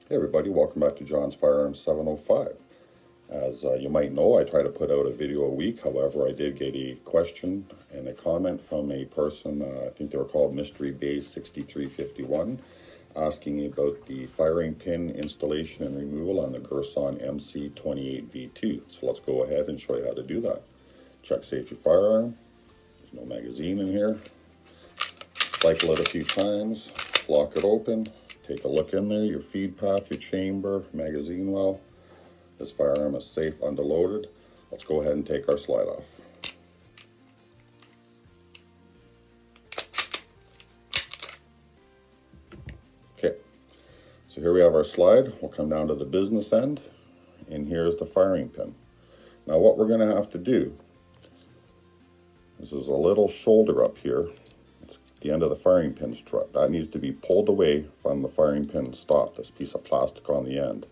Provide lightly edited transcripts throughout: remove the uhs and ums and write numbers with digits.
Hey everybody, welcome back to John's Firearms 705. As you might know, I try to put out a video a week. However, I did get a question and a comment from a person, I think they were called Mystery Base 6351, asking about the firing pin installation and removal on the Girsan MC28 V2. So let's go ahead and show you how to do that. Check safety firearm. There's no magazine in here. Cycle it a few times, lock it open. Take a look in there, your feed path, your chamber, magazine well. This firearm is safe, underloaded. Let's go ahead and take our slide off. Okay, so here we have our slide. We'll come down to the business end, and here's the firing pin. Now what we're gonna have to do, this is a little shoulder up here. The end of the firing pin strut. That needs to be pulled away from the firing pin stop, this piece of plastic on the end.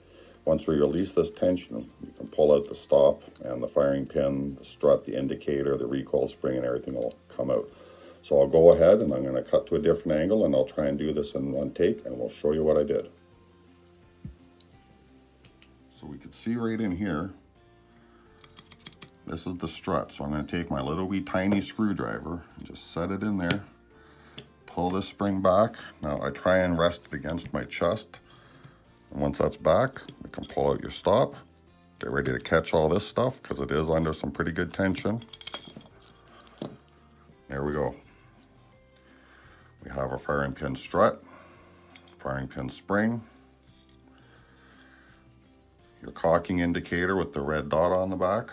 Once we release this tension, we can pull out the stop and the firing pin, the strut, the indicator, the recoil spring, and everything will come out. So I'll go ahead and I'm going to cut to a different angle and I'll try and do this in one take and we'll show you what I did. So we could see right in here, this is the strut. So I'm going to take my little wee tiny screwdriver and just set it in there. Pull this spring back. Now I try and rest it against my chest. And once that's back, you can pull out your stop. Get ready to catch all this stuff because it is under some pretty good tension. There we go. We have our firing pin strut, firing pin spring, your cocking indicator with the red dot on the back.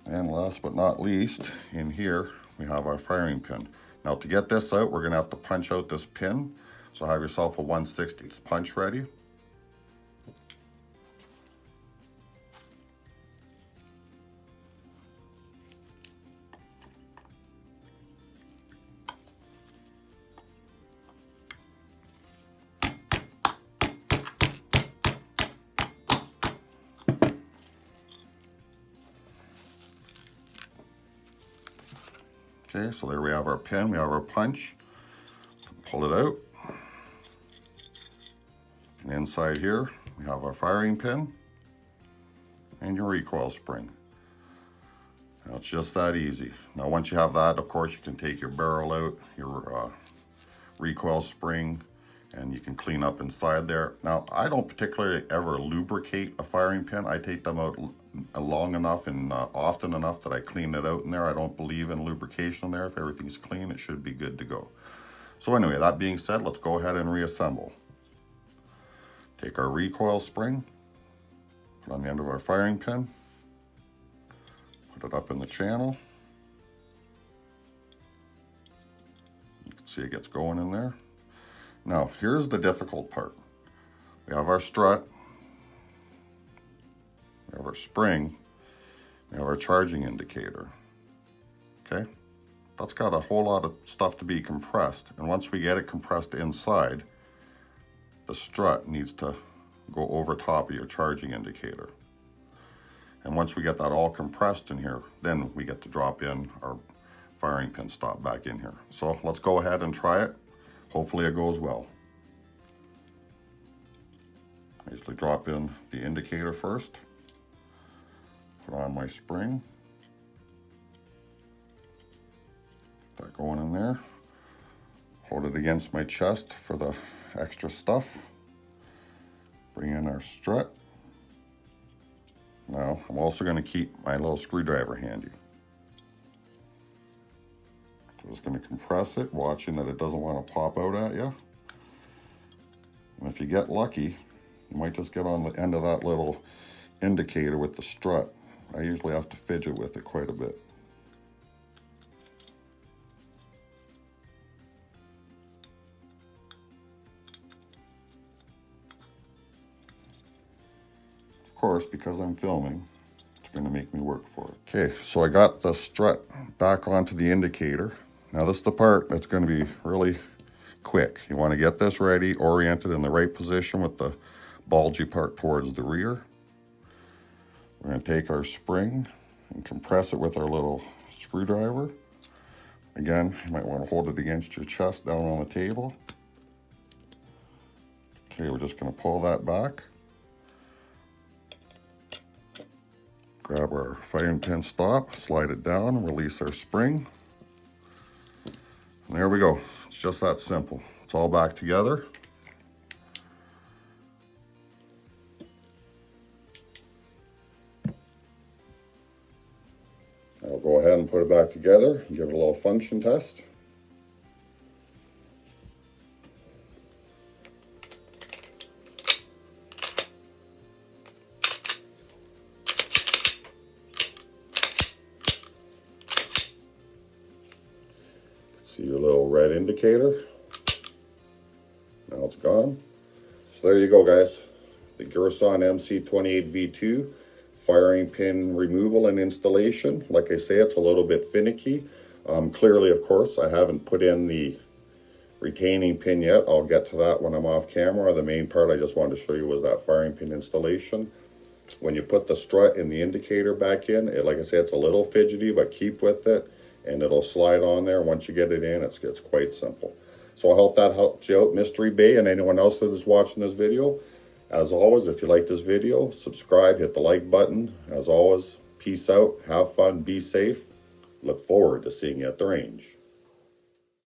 And last but not least, in here, we have our firing pin. Now to get this out, we're gonna have to punch out this pin. So have yourself a 1/60 punch ready. Okay, so there we have our pin, we have our punch. Pull it out. And inside here, we have our firing pin and your recoil spring. Now it's just that easy. Now once you have that, of course, you can take your barrel out, your recoil spring, and you can clean up inside there. Now, I don't particularly ever lubricate a firing pin. I take them out long enough and often enough that I clean it out in there. I don't believe in lubrication there. If everything's clean, it should be good to go. So anyway, that being said, let's go ahead and reassemble. Take our recoil spring, put on the end of our firing pin, put it up in the channel. You can see it gets going in there. Now, here's the difficult part. We have our strut, we have our spring, we have our charging indicator, okay? That's got a whole lot of stuff to be compressed, and once we get it compressed inside, the strut needs to go over top of your charging indicator. And once we get that all compressed in here, then we get to drop in our firing pin stop back in here. So let's go ahead and try it. Hopefully it goes well. I usually drop in the indicator first, put on my spring, get that going in there, hold it against my chest for the extra stuff, bring in our strut. Now I'm also going to keep my little screwdriver handy. Just going to compress it, watching that it doesn't want to pop out at you. And if you get lucky, you might just get on the end of that little indicator with the strut. I usually have to fidget with it quite a bit. Of course, because I'm filming, it's going to make me work for it. Okay, so I got the strut back onto the indicator. Now this is the part that's going to be really quick. You want to get this ready, oriented in the right position with the bulgy part towards the rear. We're going to take our spring and compress it with our little screwdriver. Again, you might want to hold it against your chest down on the table. Okay, we're just going to pull that back. Grab our firing pin stop, slide it down, and release our spring. And there we go. It's just that simple. It's all back together. I'll go ahead and put it back together and give it a little function test. See your little red indicator. Now it's gone. So there you go, guys. The Girsan MC28 V2 firing pin removal and installation. Like I say, it's a little bit finicky. Clearly, of course, I haven't put in the retaining pin yet. I'll get to that when I'm off camera. The main part I just wanted to show you was that firing pin installation. When you put the strut and the indicator back in, like I say, it's a little fidgety, but keep with it and it'll slide on there. Once you get it in, it's quite simple. So I hope that helped you out, Mystery Bay, and anyone else that is watching this video. As always, if you like this video, subscribe, hit the like button. As always, peace out, have fun, be safe. Look forward to seeing you at the range.